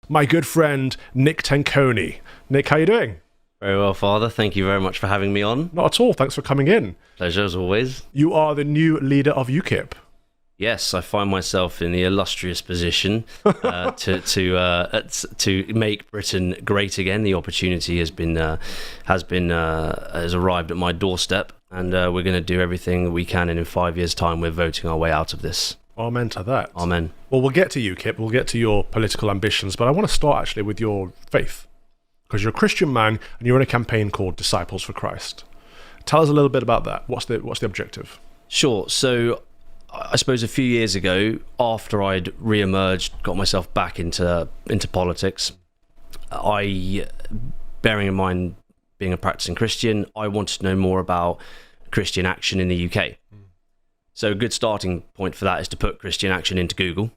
my good friend Nick Tenconi. Nick, how you doing? Very well, Father. Thank you very much for having me on. Not at all. Thanks for coming in. Pleasure as always. You are the new leader of UKIP. Yes, I find myself in the illustrious position to make Britain great again. The opportunity has arrived at my doorstep, and we're going to do everything that we can. And in 5 years' time, we're voting our way out of this. Amen to that. Amen. Well, we'll get to UKIP. We'll get to your political ambitions, but I want to start actually with your faith, because you're a Christian man and you're in a campaign called Disciples for Christ. Tell us a little bit about that. What's the objective? Sure. So, I suppose a few years ago, after I'd re-emerged, got myself back into politics, bearing in mind being a practicing Christian, I wanted to know more about Christian action in the UK. So a good starting point for that is to put Christian action into Google,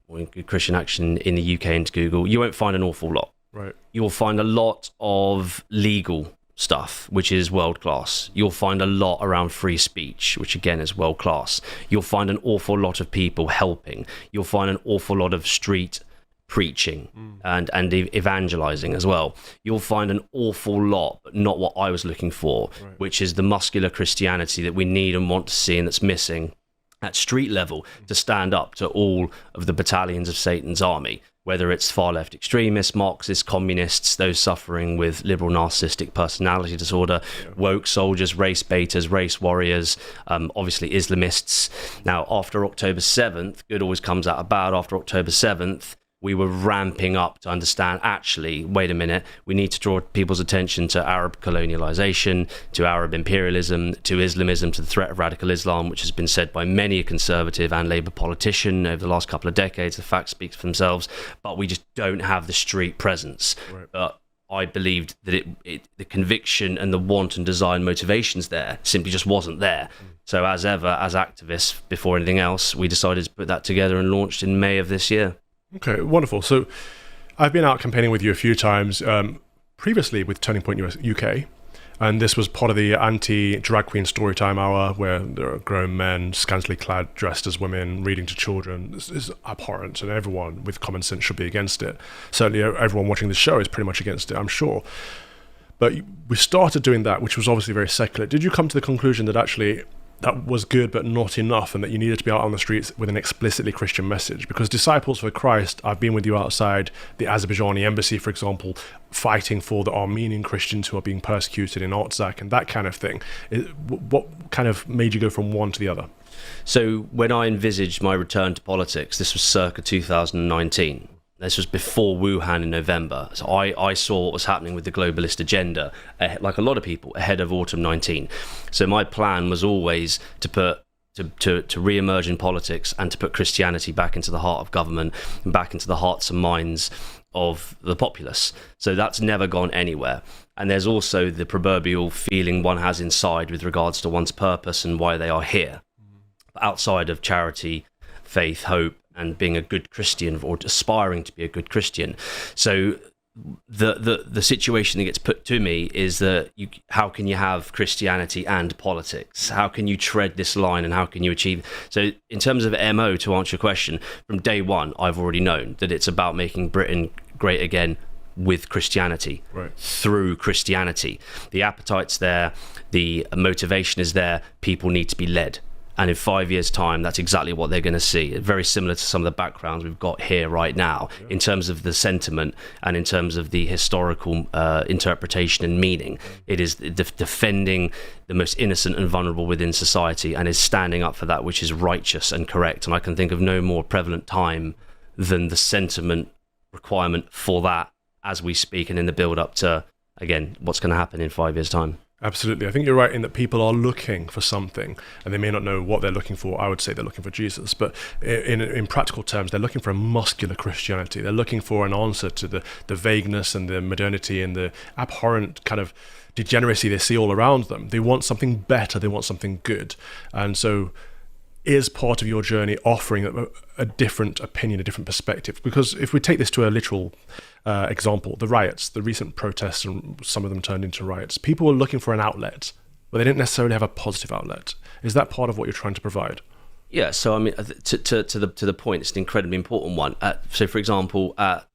or Christian action in the UK into Google. You won't find an awful lot. Right. You'll find a lot of legal stuff, which is world class. You'll find a lot around free speech, which again is world class. You'll find an awful lot of people helping. You'll find an awful lot of street preaching and evangelizing as well. You'll find an awful lot, but not what I was looking for, right, which is the muscular Christianity that we need and want to see and that's missing at street level to stand up to all of the battalions of Satan's army, whether it's far left extremists, Marxists, communists, those suffering with liberal narcissistic personality disorder, woke soldiers, race baiters, race warriors, obviously Islamists. Now, after October 7th, good always comes out of bad. After October 7th, we were ramping up to understand, actually, wait a minute, we need to draw people's attention to Arab colonialization, to Arab imperialism, to Islamism, to the threat of radical Islam, which has been said by many a conservative and Labour politician over the last couple of decades. The facts speak for themselves, but we just don't have the street presence. Right. But I believed that the conviction and the want and desire and motivations there simply just wasn't there. So as ever, as activists, before anything else, we decided to put that together and launched in May of this year. Okay, wonderful. So I've been out campaigning with you a few times, previously with Turning Point UK, and this was part of the anti-drag queen storytime hour, where there are grown men, scantily clad, dressed as women, reading to children. This is abhorrent, and everyone with common sense should be against it. Certainly everyone watching the show is pretty much against it, I'm sure. But we started doing that, which was obviously very secular. Did you come to the conclusion that actually that was good but not enough, and that you needed to be out on the streets with an explicitly Christian message? Because Disciples for Christ, I've been with you outside the Azerbaijani embassy, for example, fighting for the Armenian Christians who are being persecuted in Artsakh and that kind of thing. What kind of made you go from one to the other? So when I envisaged my return to politics, this was circa 2019. This was before Wuhan in November. So I saw what was happening with the globalist agenda, like a lot of people, ahead of autumn 19. So my plan was always to re-emerge in politics and to put Christianity back into the heart of government and back into the hearts and minds of the populace. So that's never gone anywhere. And there's also the proverbial feeling one has inside with regards to one's purpose and why they are here, outside of charity, faith, hope, and being a good Christian, or aspiring to be a good Christian. So the situation that gets put to me is that how can you have Christianity and politics? How can you tread this line, and how can you achieve? So in terms of MO, to answer your question, from day one, I've already known that it's about making Britain great again with Christianity, right, through Christianity. The appetite's there, the motivation is there, people need to be led. And in 5 years' time, that's exactly what they're going to see. Very similar to some of the backgrounds we've got here right now, in terms of the sentiment and in terms of the historical interpretation and meaning. It is defending the most innocent and vulnerable within society, and is standing up for that which is righteous and correct. And I can think of no more prevalent time than the sentiment requirement for that as we speak, and in the build-up to, again, what's going to happen in 5 years' time. Absolutely. I think you're right in that people are looking for something, and they may not know what they're looking for. I would say they're looking for Jesus, but in practical terms, they're looking for a muscular Christianity. They're looking for an answer to the vagueness and the modernity and the abhorrent kind of degeneracy they see all around them. They want something better. They want something good. And so is part of your journey offering a different opinion, a different perspective? Because if we take this to a literal example, the riots, the recent protests, and some of them turned into riots, people were looking for an outlet, but they didn't necessarily have a positive outlet. Is that part of what you're trying to provide? Yeah, so I mean, to the point, it's an incredibly important one. So, for example, at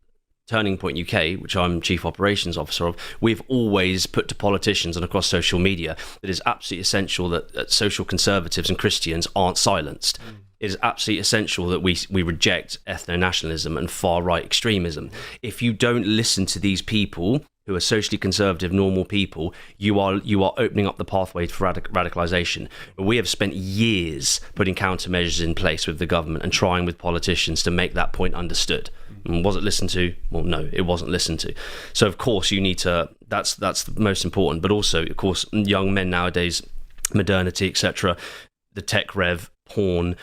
Turning Point UK, which I'm Chief Operations Officer of, we've always put to politicians and across social media that it's absolutely essential that social conservatives and Christians aren't silenced. It is absolutely essential that we reject ethno-nationalism and far-right extremism. If you don't listen to these people who are socially conservative, normal people, you are opening up the pathway for radicalization. We have spent years putting countermeasures in place with the government and trying with politicians to make that point understood. And was it listened to? Well, no, it wasn't listened to. So of course you need to, that's the most important, but also of course young men nowadays, modernity, etc., the tech rev, porn,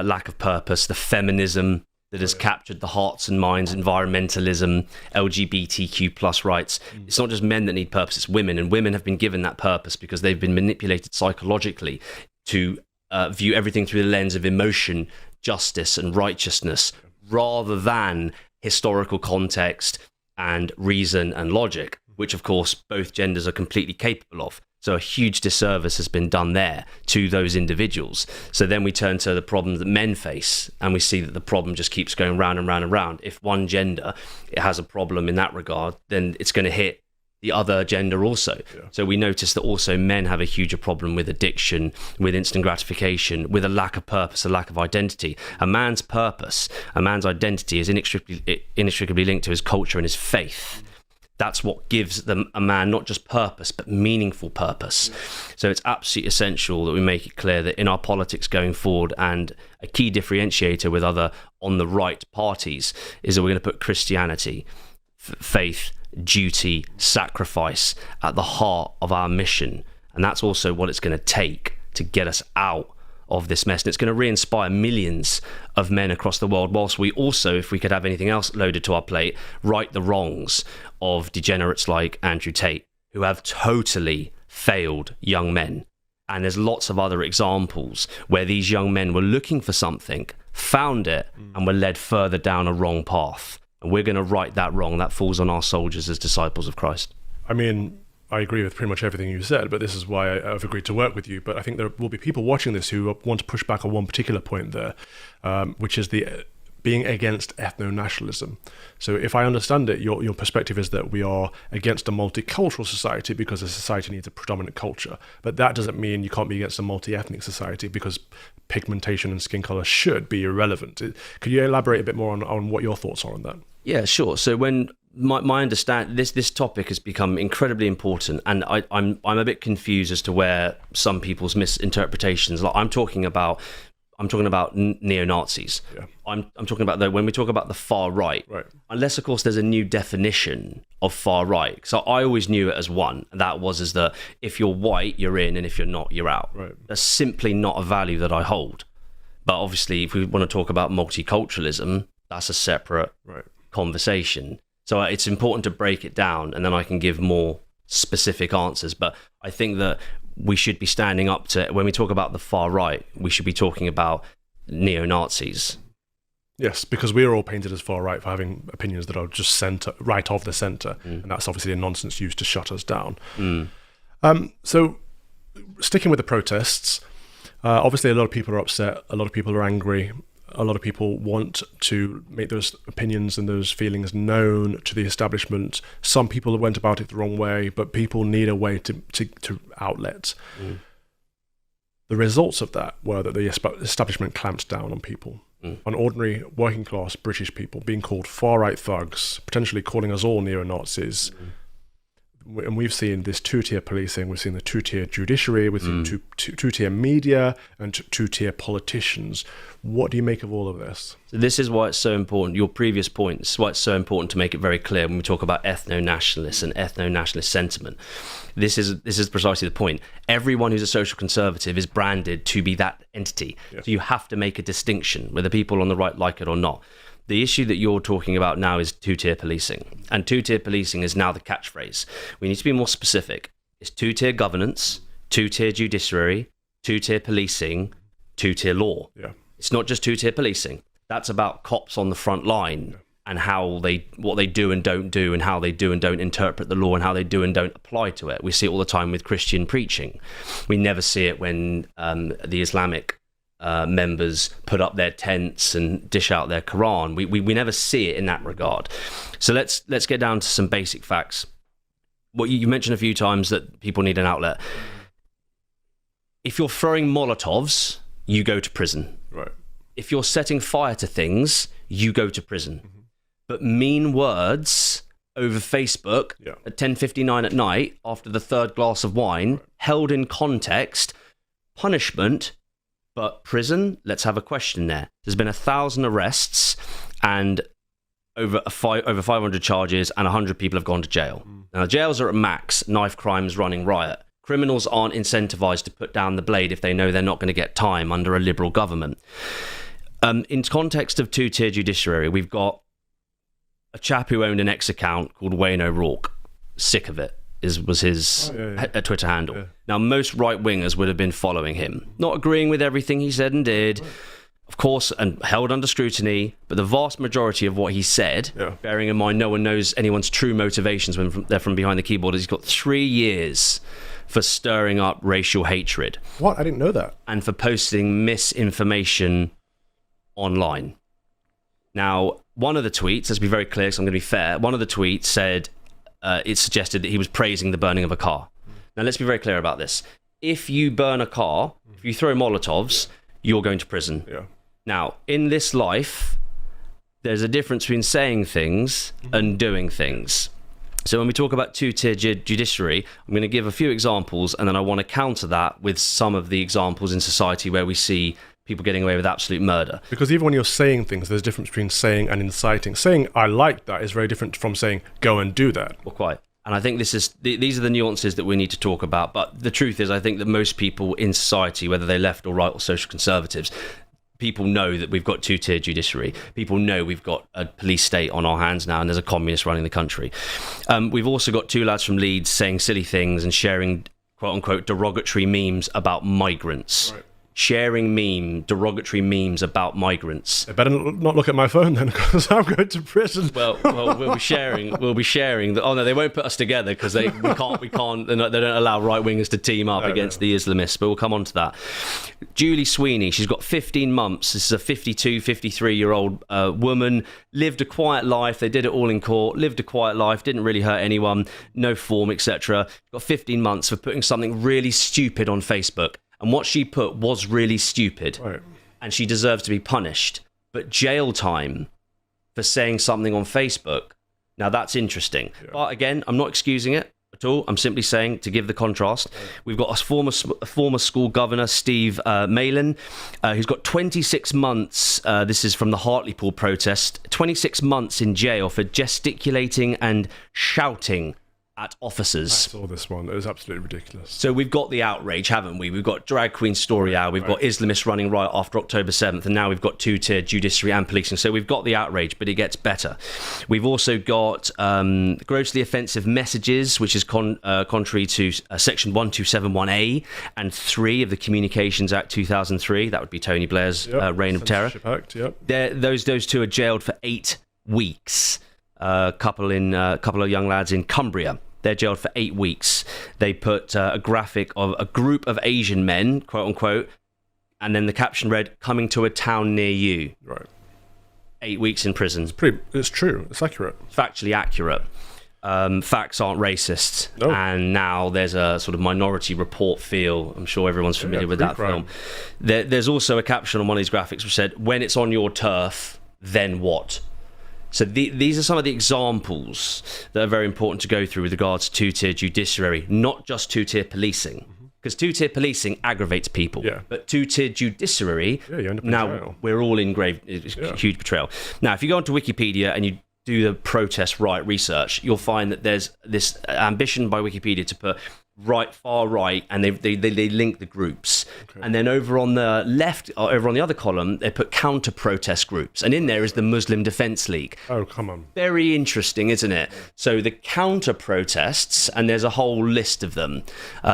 lack of purpose, the feminism that has captured the hearts and minds, environmentalism, LGBTQ plus rights. It's not just men that need purpose, it's women, and women have been given that purpose because they've been manipulated psychologically to view everything through the lens of emotion, justice and righteousness, rather than historical context and reason and logic, which of course both genders are completely capable of. So a huge disservice has been done there to those individuals. So then we turn to the problem that men face, and we see that the problem just keeps going round and round and round. If one gender has a problem in that regard, then it's going to hit the other gender also. Yeah. So we notice that also men have a huge problem with addiction, with instant gratification, with a lack of purpose, a lack of identity. A man's purpose, a man's identity is inextricably linked to his culture and his faith. That's what gives a man not just purpose, but meaningful purpose. So it's absolutely essential that we make it clear that in our politics going forward, and a key differentiator with other on the right parties, is that we're going to put Christianity, faith, duty, sacrifice at the heart of our mission. And that's also what it's going to take to get us out of this mess. And it's going to re-inspire millions of men across the world, whilst we also, if we could have anything else loaded to our plate, right the wrongs of degenerates like Andrew Tate, who have totally failed young men. And there's lots of other examples where these young men were looking for something, found it, and were led further down a wrong path. And we're going to right that wrong. That falls on our soldiers as disciples of Christ. I mean, I agree with pretty much everything you said, but this is why I've agreed to work with you. But I think there will be people watching this who want to push back on one particular point there, which is the being against ethno-nationalism. So if I understand it, your perspective is that we are against a multicultural society because a society needs a predominant culture. But that doesn't mean you can't be against a multi-ethnic society because pigmentation and skin color should be irrelevant. Could you elaborate a bit more on what your thoughts are on that? Yeah, sure. So when my understand this topic has become incredibly important, and I'm a bit confused as to where some people's misinterpretations. Like I'm talking about neo-Nazis. Yeah. I'm talking about when we talk about the far right. Unless of course there's a new definition of far right. So I always knew it as one. That was as that if you're white, you're in, and if you're not, you're out. Right. That's simply not a value that I hold. But obviously, if we want to talk about multiculturalism, that's a separate conversation. So it's important to break it down, and then I can give more specific answers. But I think that we should be standing up to, when we talk about the far right, we should be talking about neo-Nazis. Yes, because we are all painted as far right for having opinions that are just right of the centre, and that's obviously a nonsense used to shut us down. So sticking with the protests, obviously a lot of people are upset, a lot of people are angry, a lot of people want to make those opinions and those feelings known to the establishment. Some people went about it the wrong way, but people need a way to outlet. The results of that were that the establishment clamped down on people, on ordinary working class British people being called far-right thugs, potentially calling us all neo-Nazis. And we've seen this two-tier policing, we've seen the two-tier judiciary, we've seen two-tier media and two-tier politicians. What do you make of all of this? So this is why it's so important, your previous point, this is why it's so important to make it very clear when we talk about ethno-nationalists and ethno-nationalist sentiment. This is precisely the point. Everyone who's a social conservative is branded to be that entity. Yeah. So you have to make a distinction, whether people on the right like it or not. The issue that you're talking about now is two-tier policing. And two-tier policing is now the catchphrase. We need to be more specific. It's two-tier governance, two-tier judiciary, two-tier policing, two-tier law. Yeah. It's not just two-tier policing. That's about cops on the front line and what they do and don't do, and how they do and don't interpret the law, and how they do and don't apply to it. We see it all the time with Christian preaching. We never see it when the Islamic members put up their tents and dish out their Quran. We never see it in that regard. So let's get down to some basic facts. What you mentioned a few times that people need an outlet. If you're throwing Molotovs, you go to prison. Right. If you're setting fire to things, you go to prison. Mm-hmm. But mean words over Facebook at 10:59 at night after the third glass of wine, held in context, punishment, but prison, let's have a question there. There's been 1,000 arrests and over 500 charges, and 100 people have gone to jail. Now, jails are at max, knife crimes running riot. Criminals aren't incentivized to put down the blade if they know they're not going to get time under a liberal government. In context of two-tier judiciary, we've got a chap who owned an X account called Wayne O'Rourke. Sick of it was his Twitter handle. Yeah. Now, most right-wingers would have been following him, not agreeing with everything he said and did, of course, and held under scrutiny, but the vast majority of what he said, bearing in mind no one knows anyone's true motivations when they're from behind the keyboard, is he's got 3 years for stirring up racial hatred. What? I didn't know that. And for posting misinformation online. Now, one of the tweets, let's be very clear, so I'm going to be fair, one of the tweets said it suggested that he was praising the burning of a car. Now, let's be very clear about this. If you burn a car, if you throw Molotovs, you're going to prison. Yeah. Now, in this life, there's a difference between saying things and doing things. So when we talk about two-tier judiciary, I'm going to give a few examples, and then I want to counter that with some of the examples in society where we see people getting away with absolute murder. Because even when you're saying things, there's a difference between saying and inciting. Saying, I like that, is very different from saying, go and do that. Well, quite. And I think these are the nuances that we need to talk about. But the truth is, I think that most people in society, whether they're left or right or social conservatives, people know that we've got two-tier judiciary. People know we've got a police state on our hands now, and there's a communist running the country. We've also got two lads from Leeds saying silly things and sharing, quote-unquote, derogatory memes about migrants. Right. Sharing derogatory memes about migrants. I better not look at my phone then, because I'm going to prison. Well, we'll be sharing. Oh no, they won't put us together because we can't. They don't allow right wingers to team up against the Islamists. But we'll come on to that. Julie Sweeney, she's got 15 months. This is a 52, 53-year-old woman. Lived a quiet life. They did it all in court. Lived a quiet life. Didn't really hurt anyone. No form, etc. Got 15 months for putting something really stupid on Facebook. And what she put was really stupid. Right. And she deserves to be punished. But jail time for saying something on Facebook, now that's interesting. Yeah. But again, I'm not excusing it at all. I'm simply saying, to give the contrast, we've got a former school governor, Steve Malin, who's got 26 months, this is from the Hartlepool protest, 26 months in jail for gesticulating and shouting at officers. I saw this one. It was absolutely ridiculous. So we've got the outrage, haven't we? We've got drag queen story hour. We've got Islamists running riot after October 7th. And now we've got two-tier judiciary and policing. So we've got the outrage, but it gets better. We've also got grossly offensive messages, which is contrary to Section 1271A and 3 of the Communications Act 2003. That would be Tony Blair's reign of terror. Act, those two are jailed for 8 weeks. A couple of young lads in Cumbria. They're jailed for 8 weeks. They put a graphic of a group of Asian men, quote unquote, and then the caption read, "Coming to a town near you." Right. 8 weeks in prison. It's true. It's accurate. Factually accurate. Facts aren't racist. No. And now there's a sort of Minority Report feel. I'm sure everyone's familiar with that film. There's also a caption on one of these graphics which said, "When it's on your turf, then what?" So these are some of the examples that are very important to go through with regards to two-tier judiciary, not just two-tier policing. Because two-tier policing aggravates people. Yeah. But two-tier judiciary, you end up in now jail. We're all in huge betrayal. Now, if you go onto Wikipedia and you do the protest right research, you'll find that there's this ambition by Wikipedia to put far right, and they link the groups. Okay. And then over on the left, over on the other column, they put counter protest groups, and in there is the Muslim Defense League. Oh, come on. Very interesting, isn't it? So the counter protests, and there's a whole list of them.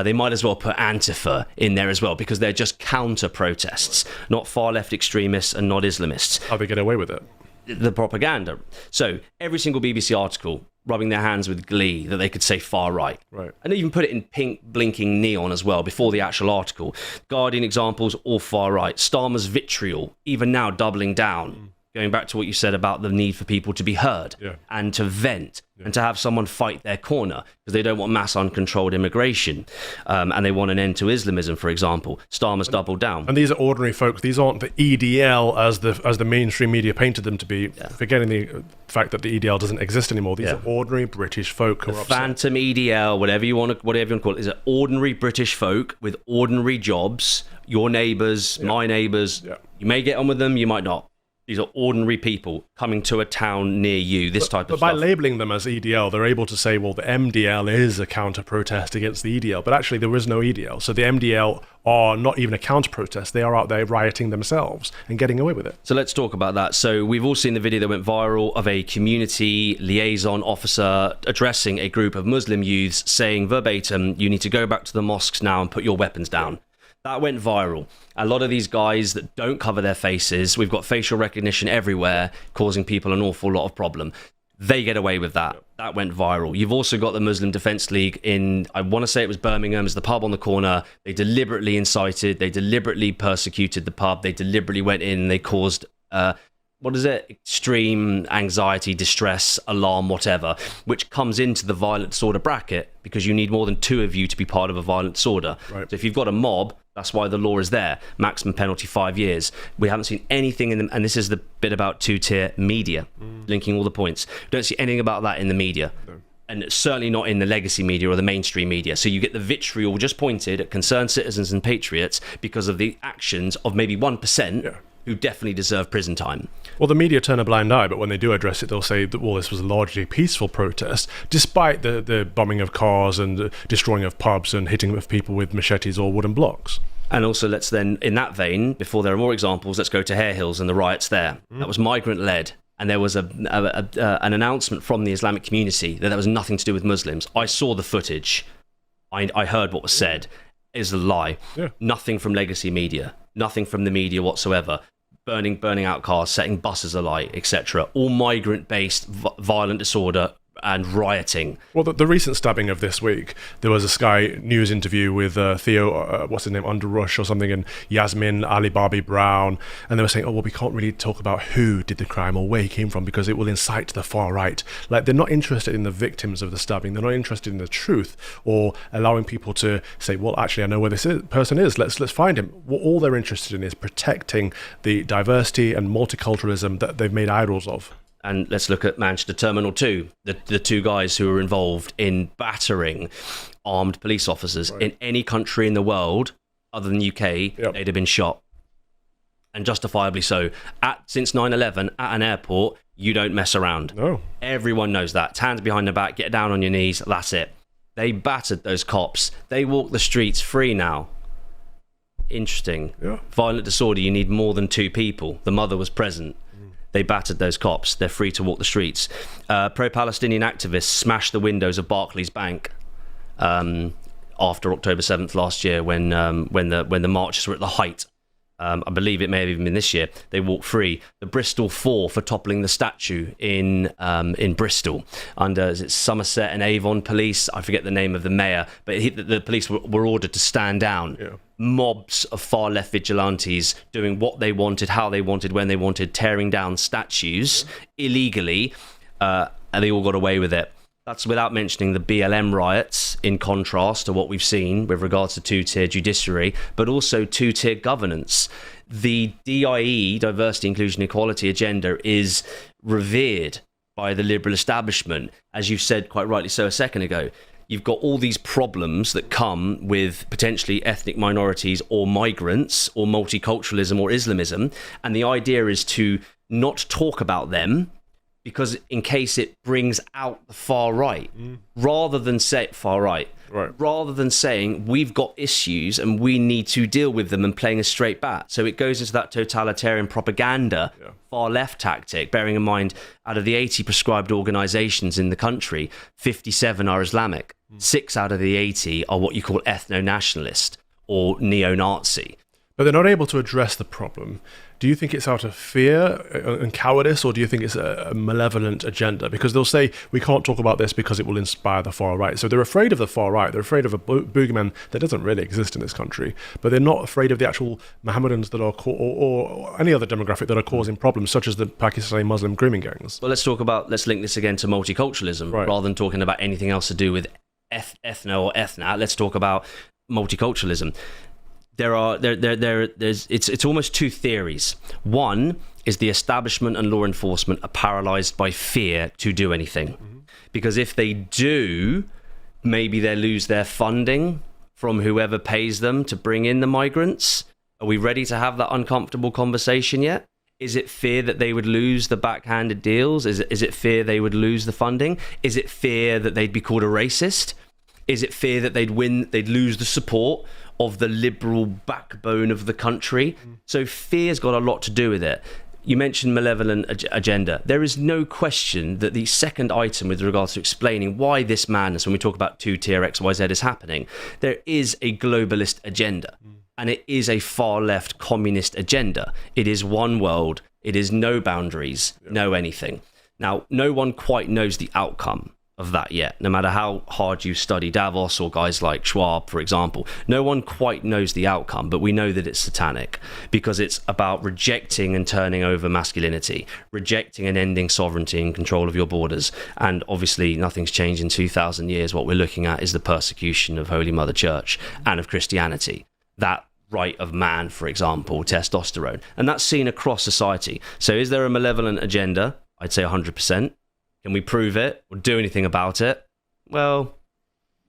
They might as well put Antifa in there as well, because they're just counter protests, not far left extremists and not Islamists. How they get away with it? The propaganda. So every single BBC article rubbing their hands with glee that they could say far right. Right. And they even put it in pink blinking neon as well before the actual article. Guardian examples, all far right. Starmer's vitriol, even now doubling down. Going back to what you said about the need for people to be heard and to vent and to have someone fight their corner because they don't want mass uncontrolled immigration and they want an end to Islamism, for example. Starmer's doubled down. And these are ordinary folk. These aren't the EDL as the mainstream media painted them to be, forgetting the fact that the EDL doesn't exist anymore. These are ordinary British folk who are upset. Phantom EDL, whatever you want to call it, is ordinary British folk with ordinary jobs, your neighbours, my neighbours. Yeah. You may get on with them, you might not. These are ordinary people coming to a town near you, type of stuff. But by labelling them as EDL, they're able to say, well, the MDL is a counter-protest against the EDL. But actually, there is no EDL. So the MDL are not even a counter-protest. They are out there rioting themselves and getting away with it. So let's talk about that. So we've all seen the video that went viral of a community liaison officer addressing a group of Muslim youths saying verbatim, you need to go back to the mosques now and put your weapons down. That went viral. A lot of these guys that don't cover their faces, we've got facial recognition everywhere, causing people an awful lot of problem. They get away with that. That went viral. You've also got the Muslim Defense League in, I want to say it was Birmingham, as the pub on the corner. They deliberately incited, they deliberately persecuted the pub, they deliberately went in, they caused extreme anxiety, distress, alarm, whatever, which comes into the violent disorder bracket because you need more than 2 of you to be part of a violent disorder. Right. So if you've got a mob, that's why the law is there. Maximum penalty 5 years. We haven't seen anything in them, and this is the bit about two-tier media, linking all the points. We don't see anything about that in the media. No. And certainly not in the legacy media or the mainstream media. So you get the vitriol just pointed at concerned citizens and patriots because of the actions of maybe 1%. Who definitely deserve prison time. Well, the media turn a blind eye, but when they do address it, they'll say that, well, this was a largely peaceful protest, despite the bombing of cars and the destroying of pubs and hitting of people with machetes or wooden blocks. And also, let's then, in that vein, before there are more examples, let's go to Hare Hills and the riots there. That was migrant-led. And there was an announcement from the Islamic community that was nothing to do with Muslims. I saw the footage. I heard what was said. It is a lie. Nothing from legacy media. Nothing from the media whatsoever. Burning out cars, setting buses alight, etc. All migrant-based violent disorder and rioting. Well, the recent stabbing of this week, there was a Sky News interview with Theo, what's his name, Underrush or something, and Yasmin Ali Barbie Brown, and they were saying, oh, well, we can't really talk about who did the crime or where he came from because it will incite the far right. Like, they're not interested in the victims of the stabbing. They're not interested in the truth or allowing people to say, well, actually, I know where this person is. Let's find him. What all they're interested in is protecting the diversity and multiculturalism that they've made idols of. And let's look at Manchester Terminal 2, the 2 guys who were involved in battering armed police officers. In any country in the world, other than the UK, they'd have been shot. And justifiably so. Since 9/11, at an airport, you don't mess around. No. Everyone knows that. Hands behind the back, get down on your knees, that's it. They battered those cops. They walk the streets free now. Interesting. Violent disorder, you need more than 2 people. The mother was present. They battered those cops. They're free to walk the streets. Pro-Palestinian activists smashed the windows of Barclays Bank after October 7th last year when the marches were at the height. I believe it may have even been this year. They walked free. The Bristol Four for toppling the statue in Bristol under, is it Somerset and Avon police? I forget the name of the mayor, but the police were ordered to stand down. Mobs of far left vigilantes doing what they wanted, how they wanted, when they wanted, tearing down statues illegally, and they all got away with it. That's without mentioning the BLM riots, in contrast to what we've seen with regards to 2-tier judiciary, but also 2-tier governance. The DIE, diversity, inclusion, equality agenda, is revered by the liberal establishment, as you've said quite rightly so a second ago. You've got all these problems that come with potentially ethnic minorities or migrants or multiculturalism or Islamism. And the idea is to not talk about them because in case it brings out the far right, rather than say rather than saying we've got issues and we need to deal with them and playing a straight bat. So it goes into that totalitarian propaganda, far left tactic, bearing in mind out of the 80 prescribed organizations in the country, 57 are Islamic. 6 out of the 80 are what you call ethno-nationalist or neo-Nazi. But they're not able to address the problem. Do you think it's out of fear and cowardice, or do you think it's a malevolent agenda? Because they'll say, we can't talk about this because it will inspire the far right. So they're afraid of the far right. They're afraid of a boogeyman that doesn't really exist in this country. But they're not afraid of the actual Mohammedans that are, or any other demographic that are causing problems, such as the Pakistani Muslim grooming gangs. Well, let's link this again to multiculturalism, Right. rather than talking about anything else to do with ethno or ethna. Let's talk about multiculturalism. It's almost two theories. One is the establishment and law enforcement are paralyzed by fear to do anything. Because if they do, maybe they lose their funding from whoever pays them to bring in the migrants. Are we ready to have that uncomfortable conversation yet? Is it fear that they would lose the backhanded deals? Is it fear they would lose the funding? Is it fear that they'd be called a racist? Is it fear that they'd lose the support of the liberal backbone of the country? So fear's got a lot to do with it. You mentioned malevolent agenda. There is no question that the second item with regards to explaining why this madness, when we talk about two-tier XYZ, is happening, there is a globalist agenda. And it is a far-left communist agenda. It is one world. It is no boundaries, no anything. Now, no one quite knows the outcome of that yet, no matter how hard you study Davos or guys like Schwab, for example. No one quite knows the outcome, but we know that it's satanic because it's about rejecting and turning over masculinity, rejecting and ending sovereignty and control of your borders. And obviously nothing's changed in 2,000 years. What we're looking at is the persecution of Holy Mother Church and of Christianity. That right of man, for example, testosterone. And that's seen across society. So is there a malevolent agenda? I'd say 100%. Can we prove it or do anything about it? Well,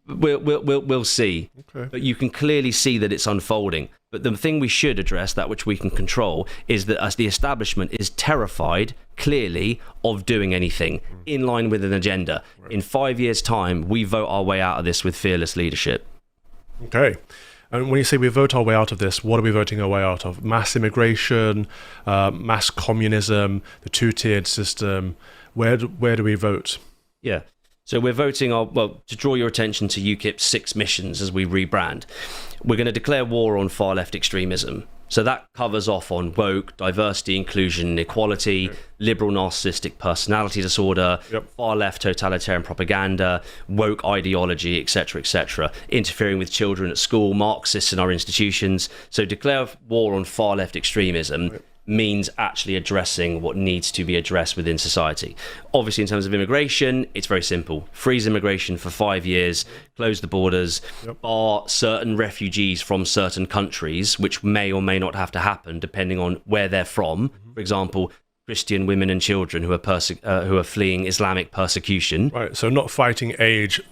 we'll see. Okay. But you can clearly see that it's unfolding. But the thing we should address, that which we can control, is that as the establishment is terrified, clearly, of doing anything in line with an agenda. Right. In 5 years' time, we vote our way out of this with fearless leadership. Okay. And when you say we vote our way out of this, what are we voting our way out of? Mass immigration, mass communism, the two-tiered system. Where do we vote? Yeah. So we're voting to draw your attention to UKIP's 6 missions as we rebrand. We're going to declare war on far left extremism. So that covers off on woke, diversity, inclusion, equality, liberal narcissistic personality disorder, far left totalitarian propaganda, woke ideology, etc., interfering with children at school, Marxists in our institutions. So declare war on far left extremism means actually addressing what needs to be addressed within society. Obviously, in terms of immigration, it's very simple. Freeze immigration for 5 years, close the borders, bar certain refugees from certain countries, which may or may not have to happen depending on where they're from. For example, Christian women and children who are fleeing Islamic persecution. Right, so not fighting age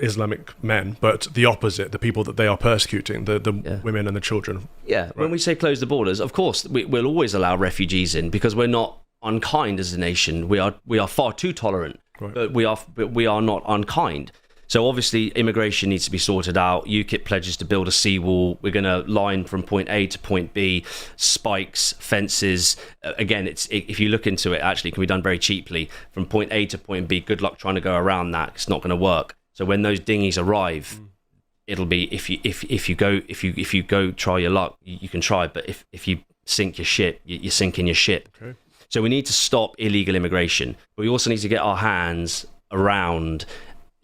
Islamic men, but the opposite, the people that they are persecuting, the women and the children. Yeah, right. When we say close the borders, of course, we'll always allow refugees in because we're not unkind as a nation. We are far too tolerant, but we are not unkind. So obviously immigration needs to be sorted out. UKIP pledges to build a seawall. We're going to line from point A to point B, spikes, fences. Again, if you look into it, actually it can be done very cheaply. From point A to point B, good luck trying to go around that. It's not going to work. So when those dinghies arrive, it'll be if you go try your luck, you can try. But if you sink your ship, you're sinking your ship. Okay. So we need to stop illegal immigration, but we also need to get our hands around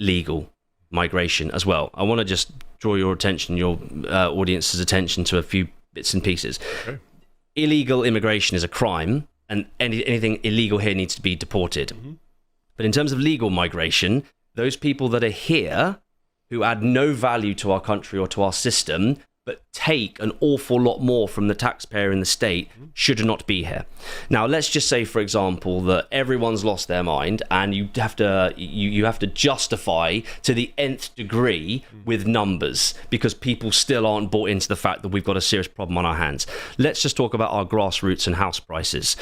legal migration as well. I want to just draw your audience's attention to a few bits and pieces. Okay. Illegal immigration is a crime, and anything illegal here needs to be deported. But in terms of legal migration, those people that are here who add no value to our country or to our system, but take an awful lot more from the taxpayer in the state, should not be here. Now, let's just say, for example, that everyone's lost their mind and you have to justify to the nth degree with numbers because people still aren't bought into the fact that we've got a serious problem on our hands. Let's just talk about our grassroots and house prices.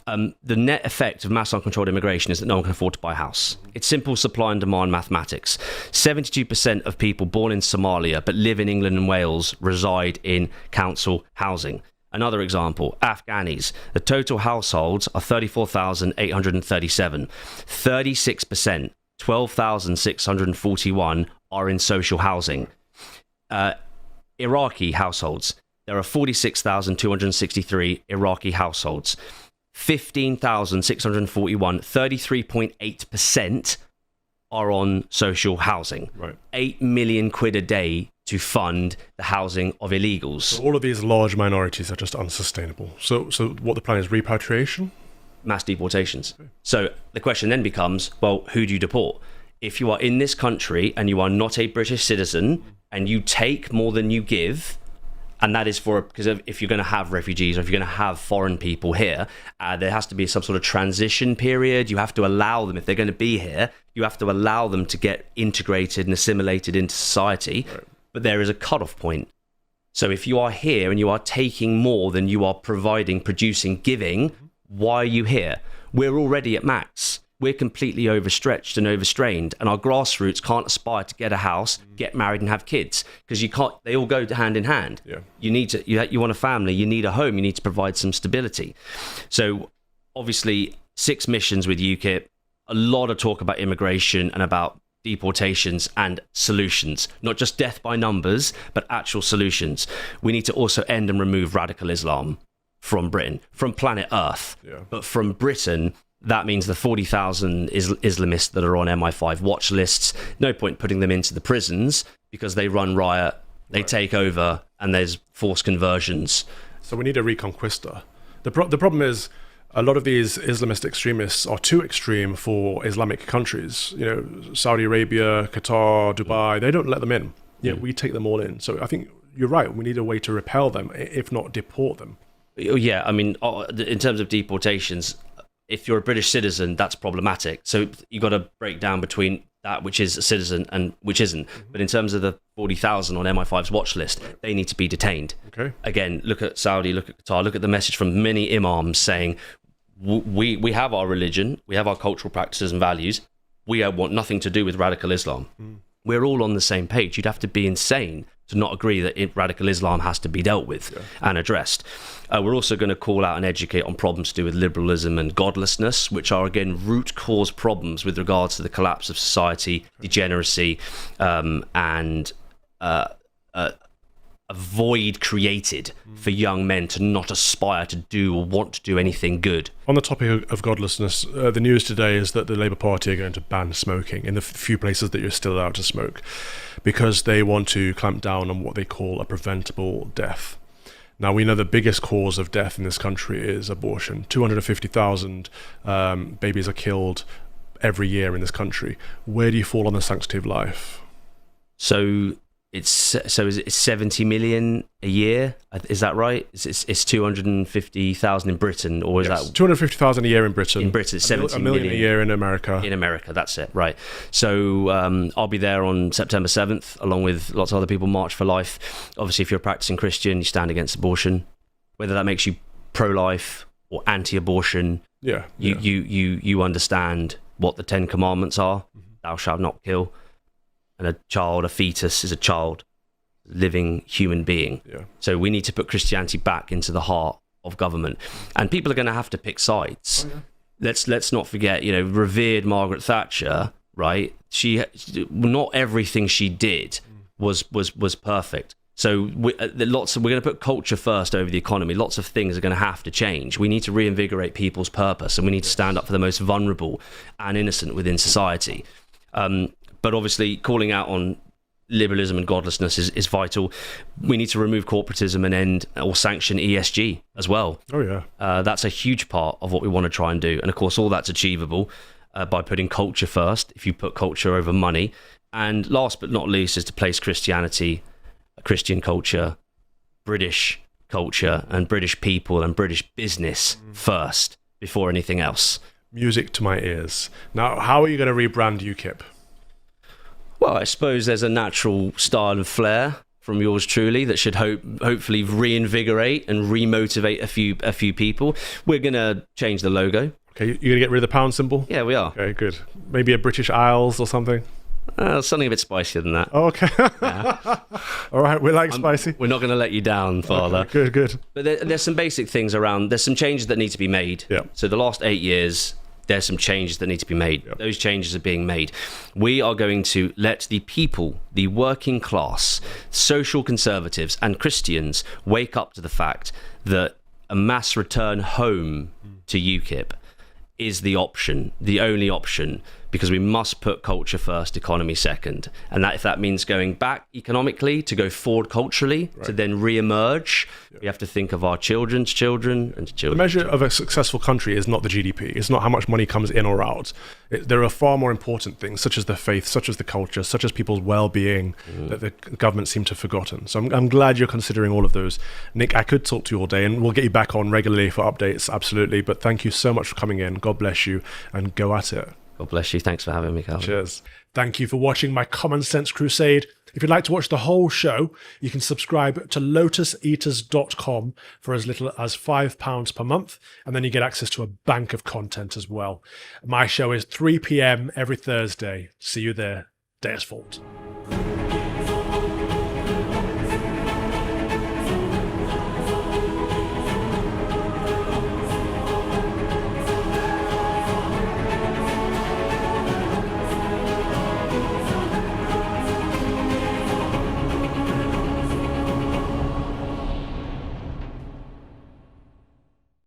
The net effect of mass uncontrolled immigration is that no one can afford to buy a house. It's simple supply and demand mathematics. 72% of people born in Somalia but live in England and Wales reside in council housing. Another example, Afghanis. The total households are 34,837. 36%, 12,641 are in social housing. Iraqi households, there are 46,263 Iraqi households. 15,641, 33.8% are on social housing. Right. 8 million quid a day to fund the housing of illegals. So all of these large minorities are just unsustainable. So what the plan is, repatriation? Mass deportations. Okay. So the question then becomes, well, who do you deport? If you are in this country and you are not a British citizen and you take more than you give, and that is because if you're going to have refugees or if you're going to have foreign people here, there has to be some sort of transition period. You have to allow them, if they're going to be here, you have to allow them to get integrated and assimilated into society. Right. But there is a cutoff point. So if you are here and you are taking more than you are providing, producing, giving, why are you here? We're already at max. We're completely overstretched and overstrained, and our grassroots can't aspire to get a house, get married, and have kids because you can't. They all go hand in hand. Yeah. You need to. You want a family. You need a home. You need to provide some stability. So, obviously, 6 missions with UKIP. A lot of talk about immigration and about deportations and solutions, not just death by numbers, but actual solutions. We need to also end and remove radical Islam from Britain, from planet Earth, but from Britain. That means the 40,000 Islamists that are on MI5 watch lists, no point putting them into the prisons because they run riot, they take over, and there's forced conversions. So we need a reconquista. The problem is a lot of these Islamist extremists are too extreme for Islamic countries. You know, Saudi Arabia, Qatar, Dubai, they don't let them in. Yeah, we take them all in. So I think you're right. We need a way to repel them, if not deport them. Yeah, I mean, in terms of deportations, if you're a British citizen, that's problematic. So you've got to break down between that which is a citizen and which isn't. But in terms of the 40,000 on MI5's watch list, they need to be detained. Okay. Again, look at Saudi, look at Qatar, look at the message from many imams saying, we have our religion, we have our cultural practices and values. We want nothing to do with radical Islam. We're all on the same page. You'd have to be insane to not agree that radical Islam has to be dealt with and addressed. We're also going to call out and educate on problems to do with liberalism and godlessness, which are, again, root cause problems with regards to the collapse of society, degeneracy, and a void created for young men to not aspire to do or want to do anything good. On the topic of godlessness, the news today is that the Labour Party are going to ban smoking in the few places that you're still allowed to smoke because they want to clamp down on what they call a preventable death. Now, we know the biggest cause of death in this country is abortion. 250,000 babies are killed every year in this country. Where do you fall on the sanctity of life? So it's 70 million a year. Is that right? It's 250,000 in Britain, or is that 250,000 a year in Britain? In Britain, it's 70 million a year in America. In America, that's it, right? So I'll be there on September 7th, along with lots of other people. March for Life. Obviously, if you're a practicing Christian, you stand against abortion. Whether that makes you pro-life or anti-abortion, you understand what the 10 Commandments are. Thou shalt not kill. And a child, a fetus, is a child, living human being. Yeah. So we need to put Christianity back into the heart of government. And people are going to have to pick sides. Oh, yeah. Let's not forget, revered Margaret Thatcher, right? Not everything she did was perfect. So we're going to put culture first over the economy. Lots of things are going to have to change. We need to reinvigorate people's purpose, and we need to stand up for the most vulnerable and innocent within society. But obviously, calling out on liberalism and godlessness is vital. We need to remove corporatism and end or sanction ESG as well. Oh, yeah. That's a huge part of what we want to try and do. And of course, all that's achievable by putting culture first, if you put culture over money. And last but not least is to place Christianity, Christian culture, British culture, and British people and British business first before anything else. Music to my ears. Now, how are you going to rebrand UKIP? Well, I suppose there's a natural style and flair from yours truly that should hopefully reinvigorate and remotivate a few people. We're going to change the logo. Okay, you're going to get rid of the pound symbol? Yeah, we are. Okay, good. Maybe a British Isles or something? Something a bit spicier than that. Oh, okay. Yeah. All right, we like spicy. We're not going to let you down, Father. Okay, good. But there's some basic things around. There's some changes that need to be made. Yeah. So the last 8 years, there's some changes that need to be made. Yep. Those changes are being made. We are going to let the people, the working class, social conservatives and Christians wake up to the fact that a mass return home to UKIP is the option, the only option, because we must put culture first, economy second. And that if that means going back economically to go forward culturally, to then re-emerge, we have to think of our children's children and children. The measure of a successful country is not the GDP. It's not how much money comes in or out. There are far more important things, such as the faith, such as the culture, such as people's well-being, that the government seem to have forgotten. So I'm glad you're considering all of those. Nick, I could talk to you all day, and we'll get you back on regularly for updates, absolutely. But thank you so much for coming in. God bless you, and go at it. God bless you. Thanks for having me, Calvin. Cheers. Thank you for watching my Common Sense Crusade. If you'd like to watch the whole show, you can subscribe to lotuseaters.com for as little as £5 per month, and then you get access to a bank of content as well. My show is 3 p.m. every Thursday. See you there. Deus Vult.